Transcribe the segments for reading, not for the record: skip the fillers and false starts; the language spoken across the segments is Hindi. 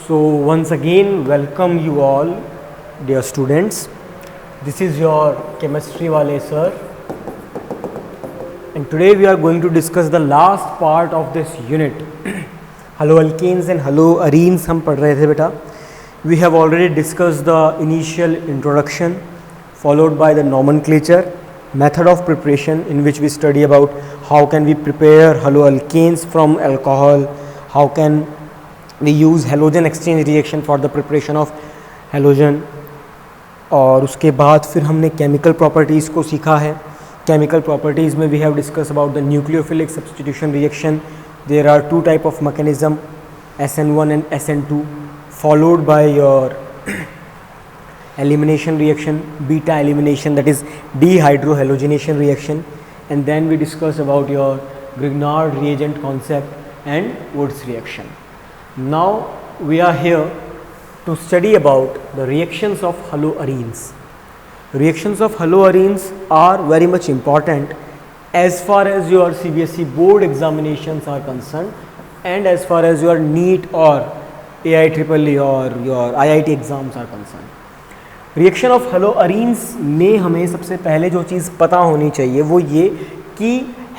So once again, welcome you all, dear students. This is your chemistry wale sir, and today we are going to discuss the last part of this unit. Haloalkanes and haloarenes हम पढ़ रहे थे बेटा. We have already discussed the initial introduction, followed by the nomenclature, method of preparation in which we study about how can we prepare haloalkanes from alcohol, how can we use halogen exchange reaction for the preparation of halogen. और उसके बाद फिर हमने केमिकल प्रॉपर्टीज़ को सीखा है. केमिकल प्रॉपर्टीज़ में we have discuss about the nucleophilic substitution reaction. There are two type of mechanism, SN1 and SN2, followed by your elimination reaction, beta elimination, that is dehydrohalogenation reaction, and then we discuss about your Grignard reagent concept and Woods reaction. Now we are here to study about the reactions of haloarenes. Reactions of haloarenes are very much important as far as your CBSE board examinations are concerned and as far as your NEET or AIEEE or your IIT exams are concerned. Reaction of haloarenes में हमें सबसे पहले जो चीज़ पता होनी चाहिए वो ये कि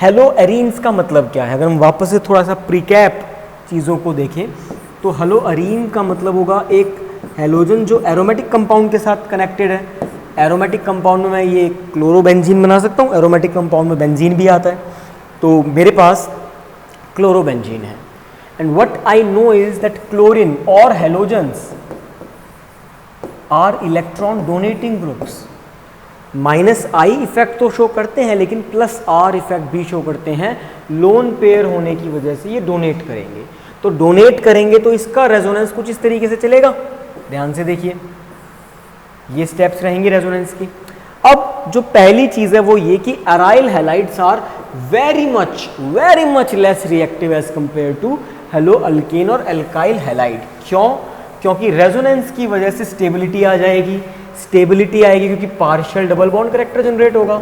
हेलोअरीन्स का मतलब क्या है. अगर हम वापस से थोड़ा सा प्रीकैप चीज़ों को देखें तो हेलोअरीन का मतलब होगा एक हेलोजन जो एरोमेटिक कंपाउंड के साथ कनेक्टेड है. एरोमेटिक कंपाउंड में मैं ये क्लोरोबेंजीन बना सकता हूँ, एरोमेटिक कंपाउंड में बेंजीन भी आता है, तो मेरे पास क्लोरोबेंजीन है. And what I know is that chlorine और halogens are electron donating groups. -I effect तो शो करते हैं लेकिन +R इफेक्ट भी शो करते हैं. लोन पेयर होने की वजह से ये डोनेट करेंगे. तो डोनेट करेंगे तो इसका रेजोनेंस कुछ इस तरीके से चलेगा. ध्यान से देखिए, ये स्टेप्स रहेंगी रेजोनेंस की. अब जो पहली चीज है वो ये कि aryl halides are very much less reactive as compare to haloalkane और एल्काइल हैलाइड. क्यों? क्योंकि रेजोनेंस की वजह से स्टेबिलिटी आ जाएगी. स्टेबिलिटी आएगी क्योंकि partial double bond character generate होगा.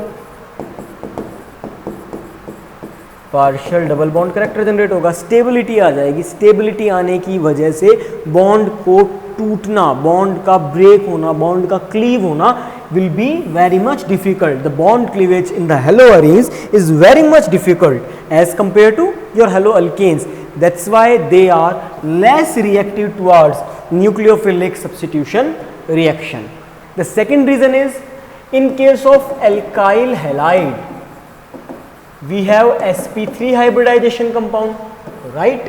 Partial double bond character generate होगा, स्टेबिलिटी आ जाएगी. स्टेबिलिटी आने की वजह से बॉन्ड को टूटना, बॉन्ड का ब्रेक होना, बॉन्ड का क्लीव होना will be very much difficult. The bond cleavage in the haloarenes is very much difficult as compared to your haloalkanes. That's why they are less reactive towards nucleophilic substitution reaction. The second reason is in case of alkyl halide we have sp3 hybridization compound, right?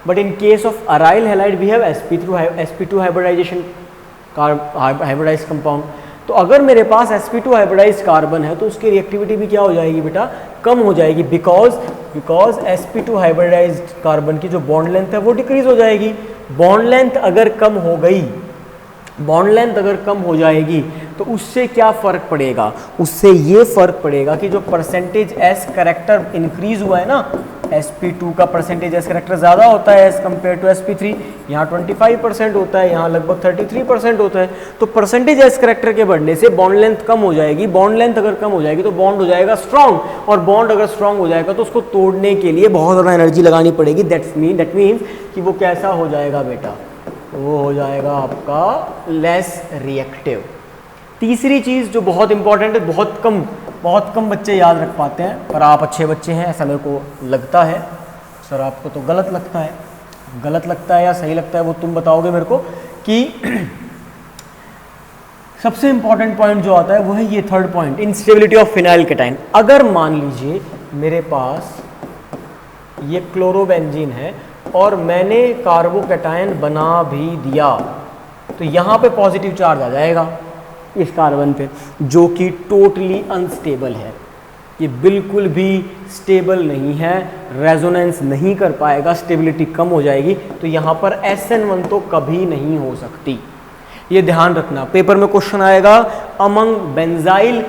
But in case of aryl halide we have sp2 hybridization hybridized compound. तो अगर मेरे पास sp2 हाइब्रिडाइज्ड कार्बन है तो उसकी रिएक्टिविटी भी क्या हो जाएगी बेटा, कम हो जाएगी. बिकॉज sp2 हाइब्रिडाइज्ड कार्बन की जो बॉन्ड लेंथ है वो डिक्रीज हो जाएगी. बॉन्ड लेंथ अगर कम हो गई, बॉन्ड लेंथ अगर कम हो जाएगी तो उससे क्या फ़र्क पड़ेगा? उससे ये फ़र्क पड़ेगा कि जो परसेंटेज एस करेक्टर इंक्रीज हुआ है ना, sp2 का परसेंटेज एस करेक्टर ज़्यादा होता है एज कम्पेयर टू sp3. यहाँ 25% होता है, यहाँ लगभग 33% होता है. तो परसेंटेज एस करेक्टर के बढ़ने से बॉन्ड लेंथ कम हो जाएगी. बॉन्ड लेंथ अगर कम हो जाएगी तो बॉन्ड हो जाएगा स्ट्रांग, और बॉन्ड अगर स्ट्रांग हो जाएगा तो उसको तोड़ने के लिए बहुत ज़्यादा एनर्जी लगानी पड़ेगी. दैट मीन्स कि वो कैसा हो जाएगा बेटा, वो हो जाएगा आपका लेस रिएक्टिव. तीसरी चीज़ जो बहुत इंपॉर्टेंट है, बहुत कम बच्चे याद रख पाते हैं, पर आप अच्छे बच्चे हैं ऐसा मेरे को लगता है. सर आपको तो गलत लगता है या सही लगता है वो तुम बताओगे मेरे को. कि सबसे इंपॉर्टेंट पॉइंट जो आता है वो है ये third point, instability of phenyl cation. अगर मान लीजिए मेरे पास ये क्लोरोबेंजीन है और मैंने कार्बोकैटायन बना भी दिया तो यहाँ पे पॉजिटिव चार्ज आ जाएगा इस कार्बन पे, जो कि टोटली अनस्टेबल है. ये बिल्कुल भी स्टेबल नहीं है, रेजोनेंस नहीं कर पाएगा, स्टेबिलिटी कम हो जाएगी. तो यहाँ पर SN1 तो कभी नहीं हो सकती. ये ध्यान रखना, पेपर में क्वेश्चन आएगा among benzyl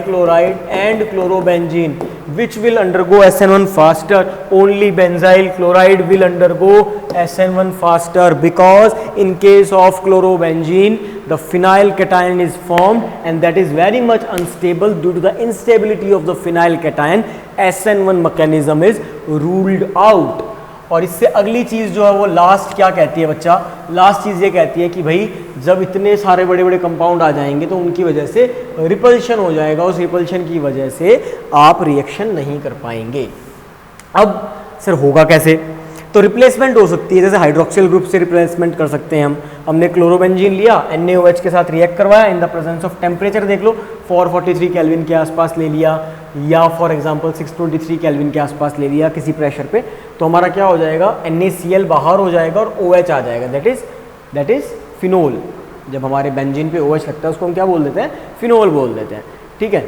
chloride and chlorobenzene which will undergo SN1 faster? Only benzyl chloride will undergo SN1 faster, because in case of chlorobenzene the phenyl cation is formed and that is very much unstable. Due to the instability of the phenyl cation, SN1 mechanism is ruled out. और इससे अगली चीज़ जो है वो लास्ट क्या कहती है बच्चा, लास्ट चीज़ ये कहती है कि भाई जब इतने सारे बड़े बड़े कंपाउंड आ जाएंगे तो उनकी वजह से रिपल्शन हो जाएगा, उस रिपल्शन की वजह से आप रिएक्शन नहीं कर पाएंगे। अब सर होगा कैसे? तो रिप्लेसमेंट हो सकती है, जैसे हाइड्रोक्सिल ग्रुप से रिप्लेसमेंट कर सकते हैं हम। हमने क्लोरोबेंजीन लिया, NaOH के साथ रिएक्ट करवाया, इन द प्रेजेंस ऑफ टेम्परेचर देख लो 443 केल्विन के आसपास ले लिया, या फॉर एग्जांपल 623 केल्विन के आसपास ले लिया किसी प्रेशर पे, तो हमारा क्या हो जाएगा, NaCl बाहर हो जाएगा और OH आ जाएगा, दैट इज फिनोल। जब हमारे बेंजीन पे OH लगता है उसको हम क्या बोल देते हैं, फिनोल बोल देते हैं, ठीक है।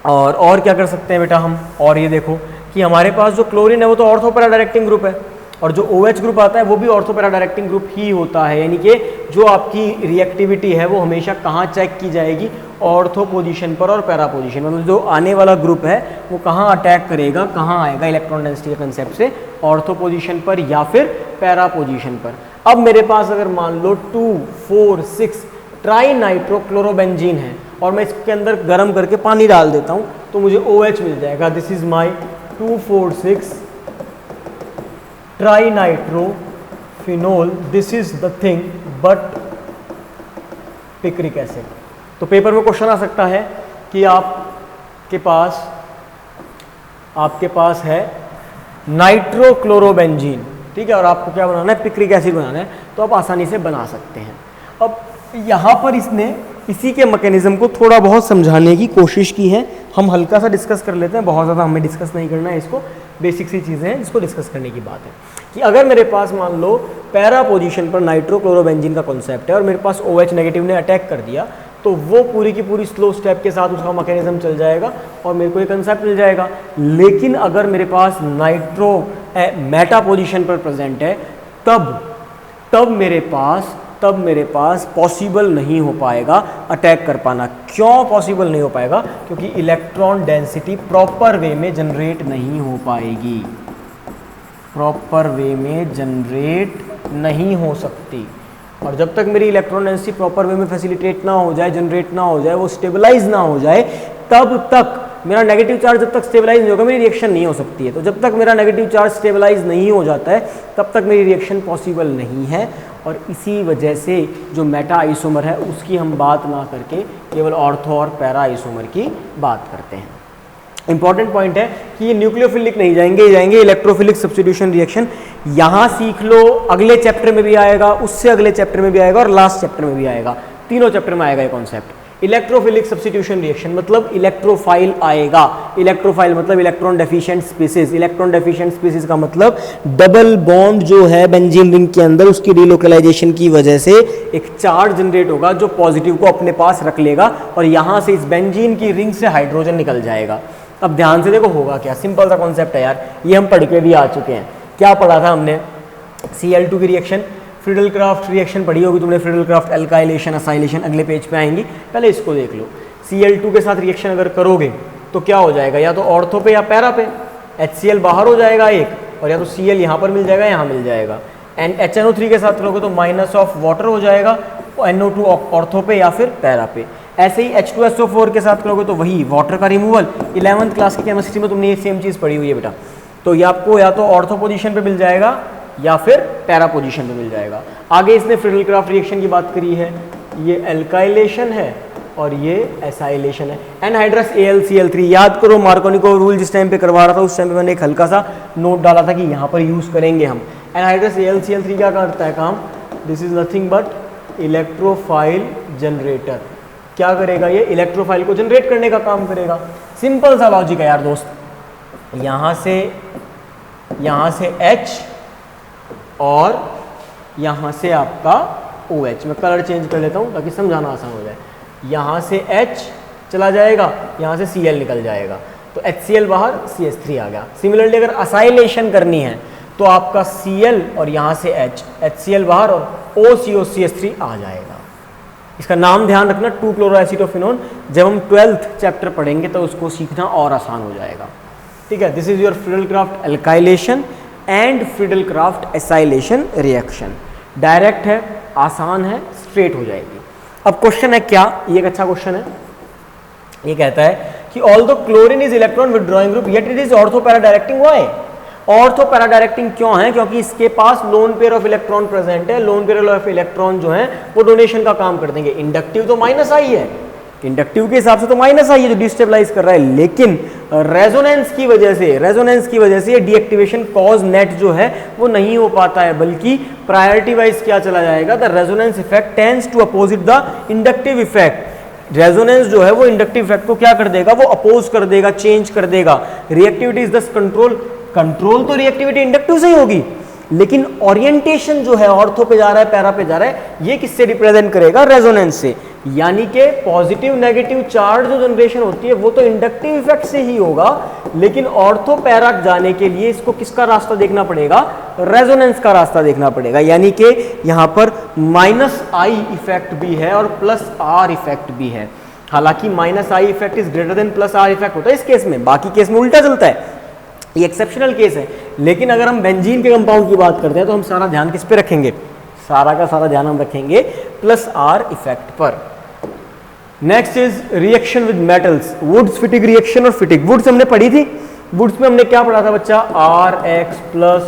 और क्या कर सकते हैं बेटा हम, और ये देखो कि हमारे पास जो क्लोरीन है वो तो ऑर्थो पैरा डायरेक्टिंग ग्रुप है, और जो OH ग्रुप आता है वो भी ऑर्थो पैरा डायरेक्टिंग ग्रुप ही होता है, यानी कि जो आपकी रिएक्टिविटी है वो हमेशा कहाँ चेक की जाएगी, ऑर्थो पोजीशन पर और पैरा पोजीशन, मतलब जो आने वाला ग्रुप है वो कहाँ अटैक करेगा, कहाँ आएगा इलेक्ट्रॉन डेंसिटी के कंसेप्ट से, ऑर्थो पोजीशन पर या फिर पैरा पोजीशन पर। अब मेरे पास अगर मान लो 2,4,6 ट्राई नाइट्रोक्लोरोबेंजीन है और मैं इसके अंदर गर्म करके पानी डाल देता हूँ तो मुझे OH मिल जाएगा। This is my 2,4,6 try nitrophenol, this is the thing but picric acid. तो पेपर में क्वेश्चन आ सकता है कि आपके पास है नाइट्रोक्लोरोबेंजीन, ठीक है, और आपको क्या बनाना है, पिक्रिक एसिड बनाना है, तो आप आसानी से बना सकते हैं। अब यहाँ पर इसने इसी के मैकेनिज्म को थोड़ा बहुत समझाने की कोशिश की है, हम हल्का सा डिस्कस कर लेते हैं, बहुत ज़्यादा हमें डिस्कस नहीं करना है इसको, बेसिक सी चीज़ें हैं जिसको डिस्कस करने की बात है। कि अगर मेरे पास मान लो पैरा पोजीशन पर नाइट्रोक्लोरोबेंजीन का कॉन्सेप्ट है और मेरे पास OH नेगेटिव ने अटैक कर दिया, तो वो पूरी की पूरी स्लो स्टेप के साथ उसका मैकेनिज्म चल जाएगा और मेरे को ये कंसेप्ट मिल जाएगा। लेकिन अगर मेरे पास नाइट्रो मेटा पोजीशन पर प्रेजेंट है तब मेरे पास पॉसिबल नहीं हो पाएगा अटैक कर पाना। क्यों पॉसिबल नहीं हो पाएगा? क्योंकि इलेक्ट्रॉन डेंसिटी प्रॉपर वे में जनरेट नहीं हो पाएगी, प्रॉपर वे में जनरेट नहीं हो सकती। और जब तक मेरी इलेक्ट्रॉन डेंसिटी प्रॉपर वे में फैसिलिटेट ना हो जाए, जनरेट ना हो जाए, वो स्टेबलाइज ना हो जाए, तब तक मेरा नेगेटिव चार्ज जब तक स्टेबलाइज नहीं होगा मेरी रिएक्शन नहीं हो सकती है। तो जब तक मेरा नेगेटिव चार्ज स्टेबलाइज नहीं हो जाता है तब तक मेरी रिएक्शन पॉसिबल नहीं है। और इसी वजह से जो मेटा आइसोमर है उसकी हम बात ना करके केवल ऑर्थो और पैरा आइसोमर की बात करते हैं। इंपॉर्टेंट पॉइंट है कि ये न्यूक्लियोफिलिक नहीं जाएंगे, ये जाएंगे इलेक्ट्रोफिलिक सब्स्टिट्यूशन रिएक्शन। यहाँ सीख लो, अगले चैप्टर में भी आएगा, उससे अगले चैप्टर में भी आएगा और लास्ट चैप्टर में भी आएगा, तीनों चैप्टर में आएगा ये कॉन्सेप्ट। इलेक्ट्रोफिलिक सब्स्टिट्यूशन रिएक्शन मतलब इलेक्ट्रोफाइल आएगा। इलेक्ट्रोफाइल मतलब electron deficient species. Electron deficient species का मतलब डबल बॉन्ड जो है बेंजीन रिंग के अंदर उसकी डिलोकलाइजेशन की वजह से एक चार्ज जनरेट होगा जो पॉजिटिव को अपने पास रख लेगा और यहाँ से इस बेंजीन की रिंग से हाइड्रोजन निकल जाएगा। अब ध्यान से देखो होगा क्या, सिंपल सा कॉन्सेप्ट है यार, ये हम पढ़ के भी आ चुके हैं। क्या पढ़ा था हमने? Cl2 की रिएक्शन, फ्रीडल-क्राफ्ट रिएक्शन पढ़ी होगी तुमने, फ्रीडल-क्राफ्ट एल्काइलेशन असाइलेशन, अगले पेज पे आएंगी, पहले इसको देख लो। Cl2 के साथ रिएक्शन अगर करोगे तो क्या हो जाएगा, या तो ऑर्थो पे या पैरा पे, HCl बाहर हो जाएगा एक, और या तो Cl यहाँ पर मिल जाएगा, यहाँ मिल जाएगा। एंड HNO3 के साथ करोगे तो माइनस ऑफ वाटर हो जाएगा, NO2 ऑर्थो पे या फिर पैरा पे। ऐसे ही H2SO4 के साथ करोगे तो वही वाटर का रिमूवल। 11th क्लास की केमिस्ट्री में तुमने ये सेम चीज़ पढ़ी हुई है बेटा। तो ये आपको या तो ऑर्थो पोजीशन पे मिल जाएगा या फिर पैरा पोजीशन पे मिल जाएगा। आगे इसने फ्रीडल-क्राफ्ट रिएक्शन की बात करी है, ये एल्काइलेशन है और ये एसाइलेशन है। एनहाइड्रस AlCl3, याद करो मार्कोनी रूल जिस टाइम पे करवा रहा था उस टाइम पे मैंने एक हल्का सा नोट डाला था कि यहाँ पर यूज़ करेंगे हम। एनहाइड्रस AlCl3 क्या करता है काम? This is nothing but electrophile generator. क्या करेगा ये? इलेक्ट्रोफाइल को जनरेट करने का काम करेगा। सिंपल सा लॉजिक है यार दोस्त, यहाँ से H और यहाँ से आपका OH। मैं कलर चेंज कर लेता हूँ ताकि समझाना आसान हो जाए। यहाँ से H चला जाएगा, यहाँ से Cl निकल जाएगा, तो HCl बाहर, CH3 आ गया। सिमिलरली अगर असाइलेशन करनी है तो आपका Cl और यहाँ से H, HCl बाहर और OCOCH3 आ जाएगा। इसका नाम ध्यान रखना, 2-क्लोरोएसिटोफिनोन। जब हम 12th चैप्टर पढ़ेंगे तो उसको सीखना और आसान हो जाएगा। ठीक है, this is your Friedel-Crafts alkylation and Friedel-Crafts acylation reaction. Direct है, आसान है, स्ट्रेट हो जाएगी। अब क्वेश्चन है क्या, ये एक अच्छा क्वेश्चन है। ये कहता है कि although chlorine is electron withdrawing group yet it is ortho para directing. Why ortho para directing क्यों है? क्योंकि इसके पास lone pair of electron present है। लोन पेयर ऑफ इलेक्ट्रॉन जो है वो डोनेशन का काम कर देंगे। इंडक्टिव तो माइनस आई है, इंडक्टिव के हिसाब से तो माइनस आई है जो डिस्टेबलाइज कर रहा है, लेकिन रेजोनेंस की वजह से ये डीएक्टिवेशन कॉज नेट जो है वो नहीं हो पाता है, बल्कि प्रायोरिटी वाइज क्या चला जाएगा, the resonance effect tends to opposite the inductive effect. Resonance जो है वो इंडक्टिव इफेक्ट को क्या कर देगा, वो अपोज कर देगा, चेंज कर देगा। रिएक्टिविटी इज दस कंट्रोल तो रिएक्टिविटी इंडक्टिव से ही होगी, लेकिन ओरिएंटेशन जो है ऑर्थो पे जा रहा है, पैरा पे जा रहा है, ये किससे रिप्रेजेंट करेगा, रेजोनेंस से। यानी कि पॉजिटिव नेगेटिव चार्ज जो जनरेशन होती है वो तो इंडक्टिव इफेक्ट से ही होगा, लेकिन ऑर्थो पैरा जाने के लिए इसको किसका रास्ता देखना पड़ेगा, रेजोनेंस का रास्ता देखना पड़ेगा। यानी कि यहाँ पर माइनस आई इफेक्ट भी है और प्लस आर इफेक्ट भी है। हालांकि minus I effect is greater than plus R effect होता है इस केस में, बाकी केस में उल्टा चलता है, ये एक्सेप्शनल केस है। लेकिन अगर हम बेंजीन के कंपाउंड की बात करते हैं तो हम सारा ध्यान किस पे रखेंगे, सारा का सारा ध्यान हम रखेंगे प्लस आर इफेक्ट पर। Next is reaction with metals, Wurtz Fittig reaction और फिटिग। वुड्स हमने पढ़ी थी, वुड्स में हमने क्या पढ़ा था बच्चा, RX plus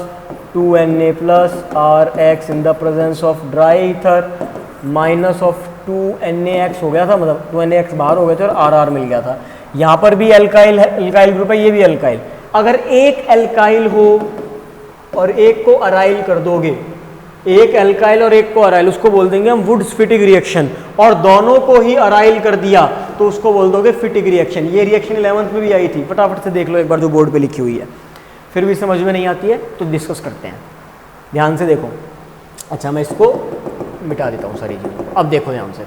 2Na plus RX in the presence of dry ether minus of 2NaX हो गया था, मतलब 2NaX बाहर हो गए थे और RR मिल गया था। यहाँ पर भी एल्काइल है, एल्काइल ग्रुप है, ये भी एल्काइल। अगर एक एल्काइल हो और एक को अराइल कर दोगे, एक एल्काइल और एक को अराइल, उसको बोल देंगे हम वुड्स फिटिग रिएक्शन। और दोनों को ही अराइल कर दिया तो उसको बोल दोगे फिटिग रिएक्शन। ये रिएक्शन 11th में भी आई थी, फटाफट से देख लो एक बार जो बोर्ड पे लिखी हुई है। फिर भी समझ में नहीं आती है तो डिस्कस करते हैं, ध्यान से देखो। अच्छा मैं इसको मिटा देता हूँ सारी चीज़, अब देखो ध्यान से।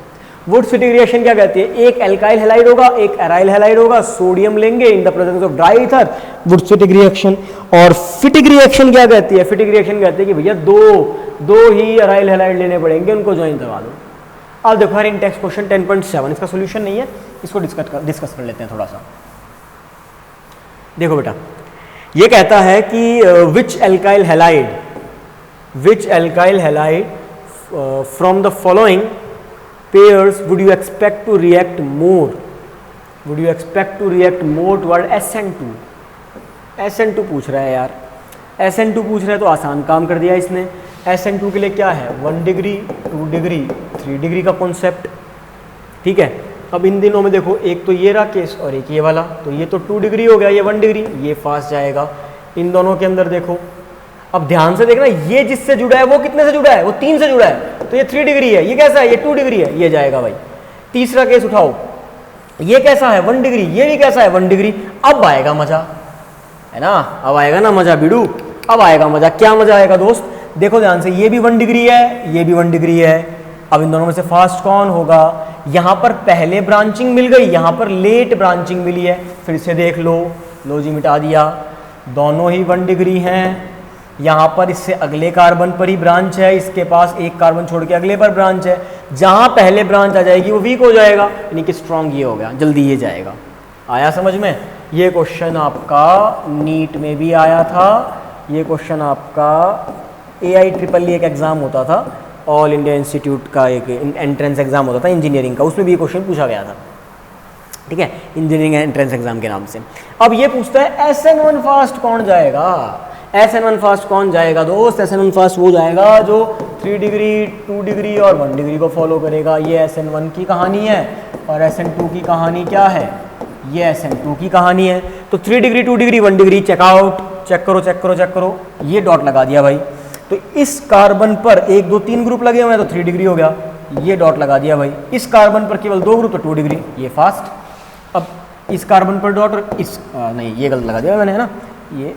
वुड्स फिटिग रिएक्शन क्या कहती है, एक एल्काइल हैलाइड होगा, एक एराइल हैलाइड होगा, सोडियम लेंगे in the presence of dry ether, Wurtz Fittig reaction. और फिटिग रिएक्शन क्या कहती है, फिटिग रिएक्शन कहती है कि भैया दो ही एराइल हैलाइड लेने पड़ेंगे, उनको ज्वाइन करवा दो। अब देखो यार इन टेक्स्ट क्वेश्चन 10.7 इसका सोल्यूशन नहीं है, इसको डिस्कस कर लेते हैं थोड़ा सा। देखो बेटा ये कहता है कि which alkyl halide from the following pairs would you expect to react more toward SN2? SN2 पूछ रहा है यार, SN2 पूछ रहा है तो आसान काम कर दिया इसने। SN2 के लिए क्या है, 1 डिग्री 2 डिग्री 3 डिग्री का कॉन्सेप्ट, ठीक है। अब इन दिनों में देखो एक तो ये रहा केस और एक ये वाला, तो ये तो 2 डिग्री हो गया, ये 1 डिग्री, ये फास्ट जाएगा। इन दोनों के अंदर देखो, अब ध्यान से देखना, ये जिससे जुड़ा है वो कितने से जुड़ा है, वो 3 से जुड़ा है, तो ये 3 डिग्री है। ये कैसा है, ये 2 डिग्री है, ये जाएगा भाई। तीसरा केस उठाओ, ये कैसा है 1 डिग्री, ये भी कैसा है 1 डिग्री। अब आएगा मजा, है ना, अब आएगा ना मजा बिडू, अब आएगा मजा। क्या मजा आएगा दोस्त, देखो ध्यान से, ये भी 1 डिग्री है, ये भी 1 डिग्री है। अब इन दोनों में से फास्ट कौन होगा, यहाँ पर पहले ब्रांचिंग मिल गई, यहाँ पर लेट ब्रांचिंग मिली है। फिर से देख लो जी मिटा दिया, दोनों ही 1 डिग्री हैं। यहाँ पर इससे अगले कार्बन पर ही ब्रांच है, इसके पास एक कार्बन छोड़ के अगले पर ब्रांच है। जहाँ पहले ब्रांच आ जाएगी वो वीक हो जाएगा, यानी कि स्ट्रॉन्ग ये हो गया, जल्दी ये जाएगा। आया समझ में, ये क्वेश्चन आपका नीट में भी आया था, ये क्वेश्चन आपका AIEEE एक एग्ज़ाम होता था, ऑल इंडिया इंस्टीट्यूट का एक एंट्रेंस एग्जाम होता था इंजीनियरिंग का, उसमें भी ये क्वेश्चन पूछा गया था, ठीक है, इंजीनियरिंग एंट्रेंस एग्जाम के नाम से। अब ये पूछता है SN1 फास्ट कौन जाएगा, SN1 फास्ट कौन जाएगा दोस्त, SN1 फास्ट वो जाएगा जो 3 डिग्री 2 डिग्री और 1 डिग्री को फॉलो करेगा। ये SN1 की कहानी है और SN2 की कहानी क्या है, ये SN2 की कहानी है। तो 3 degree 2 degree 1 degree checkout, check करो चेक करो चेक करो, ये डॉट लगा दिया भाई। तो इस कार्बन पर 1 2 3 ग्रुप लगे हुए हैं तो 3 डिग्री हो गया, ये डॉट लगा दिया भाई। इस कार्बन पर केवल 2 ग्रुप तो 2 डिग्री, ये फास्ट। अब इस कार्बन पर डॉट और इस नहीं, ये गलत लगा दिया मैंने, है ना, ये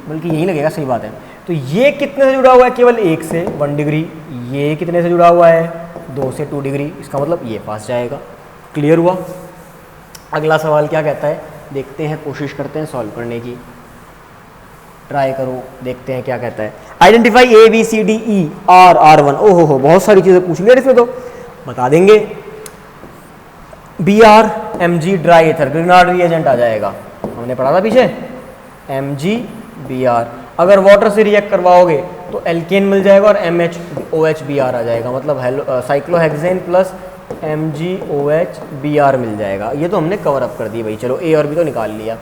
बल्कि यही लगेगा, सही बात है। तो ये कितने से जुड़ा हुआ है, केवल 1 से 1 डिग्री, ये कितने से जुड़ा हुआ है 2 से 2 डिग्री, इसका मतलब ये फास्ट जाएगा। क्लियर हुआ। अगला सवाल क्या कहता है, देखते हैं, कोशिश करते हैं सॉल्व करने की, ट्राई करो, देखते हैं क्या कहता है। आइडेंटिफाई ABCDE R1, ओहो हो, बहुत सारी चीज़ें पूछ लिया इसमें, तो बता देंगे। BR Mg ड्राई एथर ग्रिग्नार्ड रिएजेंट आ जाएगा, हमने पढ़ा था पीछे, MgBr। अगर वाटर से रिएक्ट करवाओगे तो एल्केन मिल जाएगा और MHOHBr आ जाएगा, मतलब साइक्लोहेक्सेन प्लस MgOHBr मिल जाएगा। ये तो हमने कवर अप कर दिया भाई, चलो A और B तो निकाल लिया।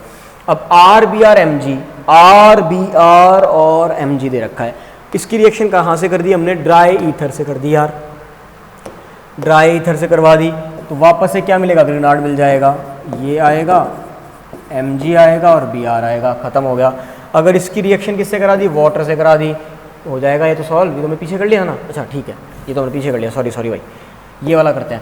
अब RBr Mg, RBr और Mg दे रखा है। इसकी रिएक्शन कहाँ से कर दी हमने? ड्राई ईथर से कर दी यार, ड्राई ईथर से करवा दी तो वापस से क्या मिलेगा? ग्रेनाड मिल जाएगा, ये आएगा, Mg आएगा और Br आएगा, ख़त्म हो गया। अगर इसकी रिएक्शन किससे करा दी? वाटर से करा दी, हो जाएगा ये तो सॉल्व। ये तो मैं पीछे कर लिया ना, अच्छा ठीक है, ये तो मैंने पीछे कर लिया, सॉरी भाई। ये वाला करते हैं,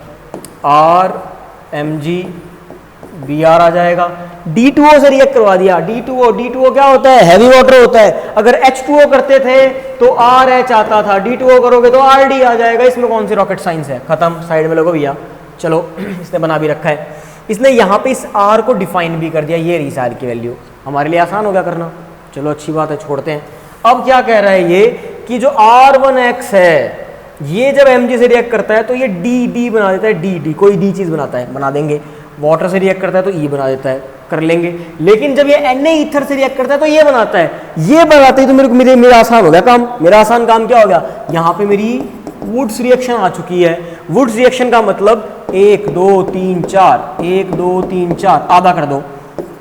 RMgBr आ जाएगा। D2O से रिएक्ट करवा दिया, D2O क्या होता है? हैवी वाटर होता है। अगर H2O करते थे तो RH आता था, D2O करोगे तो RD आ जाएगा। इसमें कौन सी रॉकेट साइंस है? खत्म, साइड में लोगो भैया। चलो इसने बना भी रखा है, इसने यहाँ पे इस R को डिफाइन भी कर दिया, ये रही सार की वैल्यू, हमारे लिए आसान हो गया करना। चलो अच्छी बात है, छोड़ते हैं। अब क्या कह रहा है ये कि जो R1X है ये जब Mg से रिएक्ट करता है तो ये D बना देता है, D कोई D चीज़ बनाता है, बना देंगे। वाटर से रिएक्ट करता है तो E बना देता है, कर लेंगे। लेकिन जब ये Na ईथर से रिएक्ट करता है तो ये बनाता है, ये बनाते ही तो मेरा आसान हो गया काम। मेरा आसान काम क्या हो गया? यहाँ पे मेरी वुड्स रिएक्शन आ चुकी है। वुड्स रिएक्शन का मतलब 1 2 3 4, 1 2 3 4, आधा कर दो,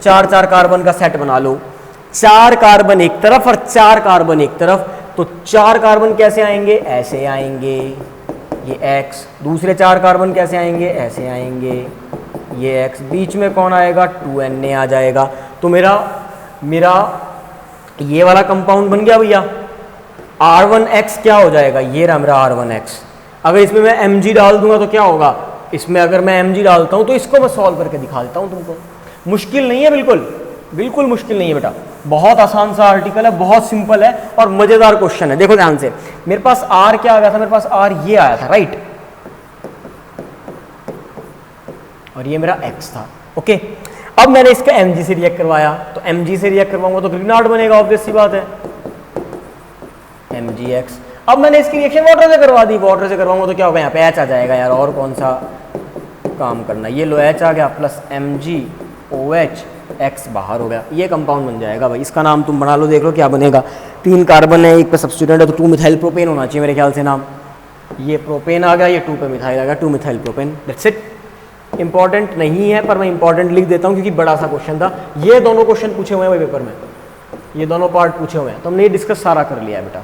4 कार्बन का सेट बना लो। 4 कार्बन एक तरफ और 4 कार्बन एक तरफ, तो 4 कार्बन कैसे आएंगे? ऐसे आएंगे, ये X। दूसरे 4 कार्बन कैसे आएंगे? ऐसे आएंगे, ये X। बीच में कौन आएगा? 2Na आ जाएगा। तो मेरा ये वाला कंपाउंड बन गया भैया। R1X क्या हो जाएगा? ये रहा मेरा R1X। अगर इसमें मैं Mg डाल दूंगा तो क्या होगा? इसमें अगर मैं Mg डालता हूं तो इसको मैं सॉल्व करके दिखा देता हूं तुमको। मुश्किल नहीं है, बिल्कुल मुश्किल नहीं है बेटा, बहुत आसान सा आर्टिकल है, बहुत सिंपल है और मजेदार क्वेश्चन है। देखो ध्यान से, मेरे पास R क्या आ गया था? मेरे पास R ये आया था, राइट, और ये मेरा X था, ओके। अब मैंने इसका Mg से रिएक्ट करवाया, तो Mg से रिएक्ट करवाऊंगा तो ग्रीनार्ड बनेगा, ऑब्वियस सी बात है, MgX। अब मैंने इसकी रिएक्शन वाटर से करवा दी, वाटर से करवाऊंगा तो क्या होगा? यहाँ पे H आ जाएगा यार, और कौन सा काम करना। ये लो H आ गया प्लस MgOH, X बाहर हो गया, ये कंपाउंड बन जाएगा भाई। इसका नाम तुम बना लो, देख लो क्या बनेगा। 3 कार्बन है, एक पे सब्स्टिट्यूएंट है, तो 2 मिथाइल प्रोपेन होना चाहिए मेरे ख्याल से नाम। ये प्रोपेन आ गया, ये 2 पे मिथाइल आ गया, 2 methyl propane, that's it. Important नहीं है पर मैं इंपॉर्टेंट लिख देता हूँ क्योंकि बड़ा सा क्वेश्चन था। ये दोनों क्वेश्चन पूछे हुए हैं भाई पेपर में, ये दोनों पार्ट पूछे हुए हैं, तो हमने ये डिस्कस सारा कर लिया है बेटा।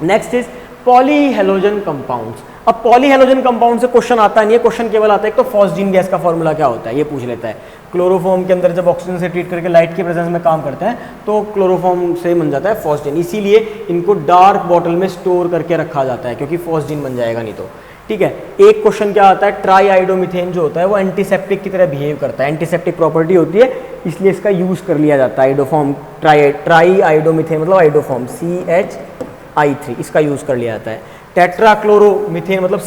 Next is polyhalogen compounds. अब पॉलीहेलोजन कंपाउंड से क्वेश्चन आता नहीं है, क्वेश्चन केवल आता है एक तो फॉस्जीन गैस का फॉर्मूला क्या होता है ये पूछ लेता है। क्लोरोफॉर्म के अंदर जब ऑक्सीजन से ट्रीट करके लाइट की प्रेजेंस में काम करते हैं तो क्लोरोफॉर्म से बन जाता है फॉस्जीन, इसीलिए इनको डार्क बॉटल में स्टोर करके रखा जाता है क्योंकि फॉस्जीन बन जाएगा नहीं तो, ठीक है। एक क्वेश्चन क्या आता है, ट्राई आइडोमिथेन जो होता है वो एंटीसेप्टिक की तरह बिहेव करता है, एंटीसेप्टिक प्रॉपर्टी होती है, इसलिए इसका यूज कर लिया जाता है। आइडोफॉर्म ट्राई आइडोमिथेन मतलब आइडोफॉर्म CH3, इसका यूज कर लिया जाता है। टेट्राक्लोरोमीथेन मतलब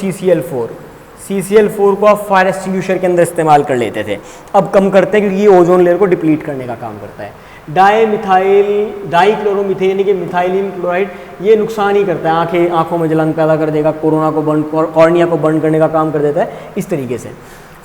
CCl4 को आप फायर एक्सटिंग्विशर के अंदर इस्तेमाल कर लेते थे, अब कम करते हैं क्योंकि ये ओजोन लेयर को डिप्लीट करने का काम करता है। डाईक्लोरोमीथेन यानी कि मिथाइलिन क्लोराइड, ये नुकसान ही करता है, आंखों में जलन पैदा कर देगा, कॉर्निया को बर्न करने का काम कर देता है, इस तरीके से।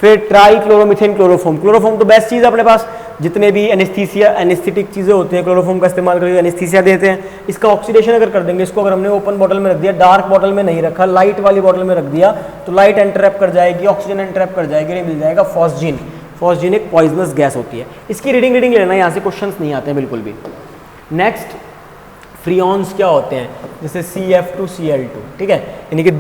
फिर ट्राईक्लोरोमीथेन क्लोरोफॉर्म तो बेस्ट चीज़ है अपने पास, जितने भी एनेस्थेटिक चीज़ें होती हैं क्लोरोफॉर्म का इस्तेमाल करके एनेस्थीसिया देते हैं। इसका ऑक्सीडेशन अगर कर देंगे, इसको अगर हमने ओपन बॉटल में रख दिया, डार्क बॉटल में नहीं रखा, लाइट वाली बॉटल में रख दिया, तो लाइट एंट्रैप कर जाएगी, ऑक्सीजन एंट्रैप कर जाएगी, ये मिल जाएगा फॉस्जीन। फॉस्जीन एक पॉइजनस गैस होती है। इसकी रीडिंग लेना, यहाँ से क्वेश्चन नहीं आते हैं बिल्कुल भी। नेक्स्ट, फ्रियॉन्स क्या होते हैं, जैसे CF2Cl2, ठीक है, यानी कि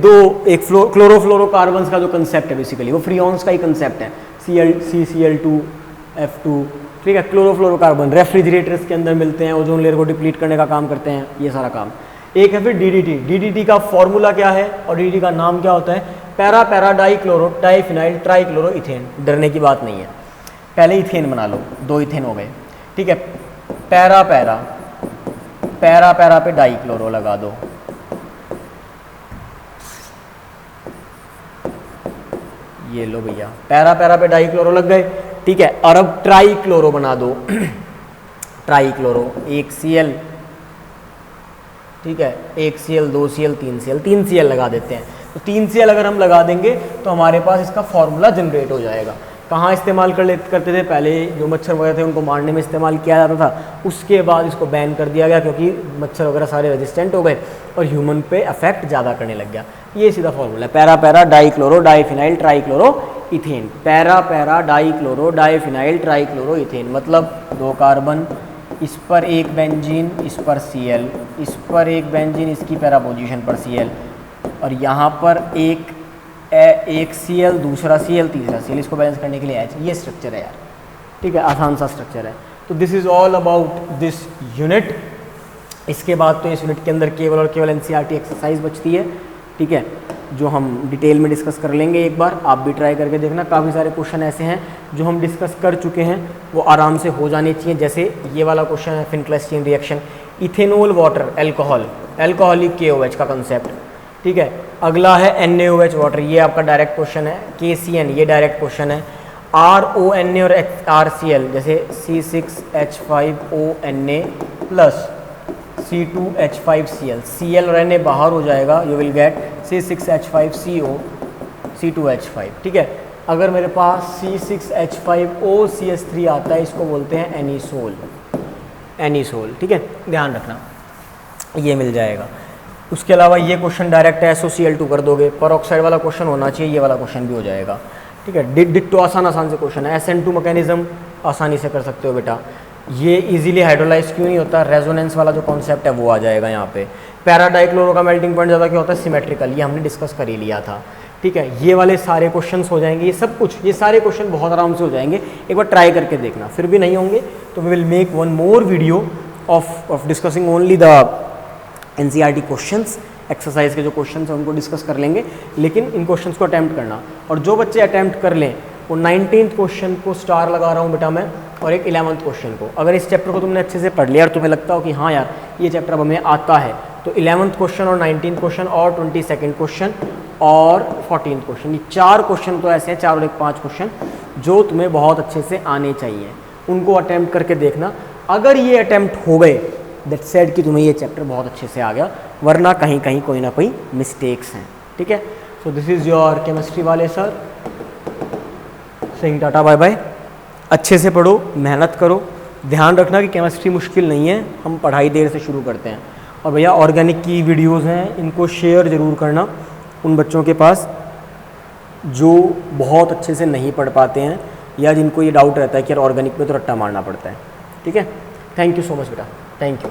एक क्लोरोफ्लोरोकार्बन्स का जो कंसेप्ट है बेसिकली वो फ्रियॉन्स का ही कंसेप्ट है, CCl2F2, ठीक है। क्लोरोफ्लोरोकार्बन रेफ्रिजरेटर्स के अंदर मिलते हैं, ओजोन लेयर को डिप्लीट करने का काम करते हैं, ये सारा काम। एक है फिर DDT का फॉर्मूला क्या है और DDT का नाम क्या होता है, para dichloro diphenyl trichloro ethane. डरने की बात नहीं है, पहले इथेन बना लो, 2 इथेन हो गए, ठीक है। पैरा पे डाईक्लोरो लगा दो, ये लो भैया, पैरा पे डाईक्लोरो लग गए, ठीक है। और अब ट्राईक्लोरो बना दो, ट्राईक्लोरो, 1 Cl, ठीक है, 1 Cl 2 Cl 3 Cl लगा देते हैं। तो 3 Cl अगर हम लगा देंगे तो हमारे पास इसका फॉर्मूला जनरेट हो जाएगा। कहाँ इस्तेमाल करते थे, पहले जो मच्छर वगैरह थे उनको मारने में इस्तेमाल किया जाता था, उसके बाद इसको बैन कर दिया गया क्योंकि मच्छर वगैरह सारे रेजिस्टेंट हो गए और ह्यूमन पे अफेक्ट ज़्यादा करने लग गया। ये सीधा फॉर्मूला है, para para dichloro diphenyl trichloro ethane. Para para dichloro diphenyl trichloro ethane मतलब 2 कार्बन, इस पर एक बेंजीन, इस पर Cl, इस पर एक बेंजीन, इसकी पैरा पोजीशन पर Cl, और यहाँ पर एक Cl, दूसरा Cl, तीसरा Cl, इसको बैलेंस करने के लिए H। ये स्ट्रक्चर है यार, ठीक है, आसान सा स्ट्रक्चर है। तो this is all about this unit. इसके बाद तो इस यूनिट के अंदर केवल और केवल NCERT एक्सरसाइज बचती है, ठीक है, जो हम डिटेल में डिस्कस कर लेंगे। एक बार आप भी ट्राई करके देखना, काफ़ी सारे क्वेश्चन ऐसे हैं जो हम डिस्कस कर चुके हैं, वो आराम से हो जाने चाहिए। जैसे ये वाला क्वेश्चन है Finkelstein reaction, ethanol water alcohol, alcoholic KOH का कंसेप्ट, ठीक है। अगला है NaOH वाटर, ये आपका डायरेक्ट क्वेश्चन है। KCN ये डायरेक्ट क्वेश्चन है। RONA और RCl जैसे C6H5ONA प्लस C2H5Cl, Cl और Na बाहर हो जाएगा, you will get C6H5CO C2H5, ठीक है। अगर मेरे पास C6H5OCH3 आता है, इसको बोलते हैं एनिसोल, एनिसोल, ठीक है, ध्यान रखना, ये मिल जाएगा। उसके अलावा ये क्वेश्चन डायरेक्ट है, SOCl2 कर दोगे, परऑक्साइड वाला क्वेश्चन होना चाहिए, ये वाला क्वेश्चन भी हो जाएगा, ठीक है। डिट्टो आसान से क्वेश्चन है। SN2 मैकेनिज्म आसानी से कर सकते हो बेटा। ये इजीली हाइड्रोलाइज क्यों नहीं होता, रेजोनेंस वाला जो कॉन्सेप्ट है वो आ जाएगा यहाँ पे। पैराडाइक्लोरो का मेल्टिंग पॉइंट ज़्यादा क्या होता है, सिमेट्रिकल, ये हमने डिस्कस कर ही लिया था, ठीक है। ये वाले सारे क्वेश्चंस हो जाएंगे, ये सब कुछ, ये सारे क्वेश्चन बहुत आराम से हो जाएंगे। एक बार ट्राई करके देखना, फिर भी नहीं होंगे तो we will make one more video of discussing only the NCERT questions, exercise के जो क्वेश्चन हैं उनको डिस्कस कर लेंगे, लेकिन इन क्वेश्चंस को अटैम्प्ट करना। और जो बच्चे अटैम्प्ट कर लें वो 19th क्वेश्चन को स्टार लगा रहा हूँ बेटा मैं, और एक 11th क्वेश्चन को। अगर इस चैप्टर को तुमने अच्छे से पढ़ लिया और तुम्हें लगता हो कि हाँ यार ये चैप्टर अब हमें आता है, तो 11th क्वेश्चन और 19th क्वेश्चन और 22nd क्वेश्चन और 14th क्वेश्चन, ये 4 क्वेश्चन तो ऐसे हैं, 4 और 1 5 क्वेश्चन जो तुम्हें बहुत अच्छे से आने चाहिए, उनको अटैम्प्ट करके देखना। अगर ये अटैम्प्ट हो गए, दैट सेड कि तुम्हें ये चैप्टर बहुत अच्छे से आ गया, वरना कहीं कहीं कोई ना कोई मिस्टेक्स हैं, ठीक है। So this is your chemistry वाले sir, saying tata bye bye. अच्छे से पढ़ो, मेहनत करो, ध्यान रखना कि केमिस्ट्री मुश्किल नहीं है, हम पढ़ाई देर से शुरू करते हैं। और भैया ऑर्गेनिक की वीडियोस हैं, इनको शेयर ज़रूर करना उन बच्चों के पास जो बहुत अच्छे से नहीं पढ़ पाते हैं या जिनको ये डाउट रहता है कि यार ऑर्गेनिक में तो रट्टा मारना पड़ता है, ठीक है। थैंक यू सो मच बेटा, थैंक यू।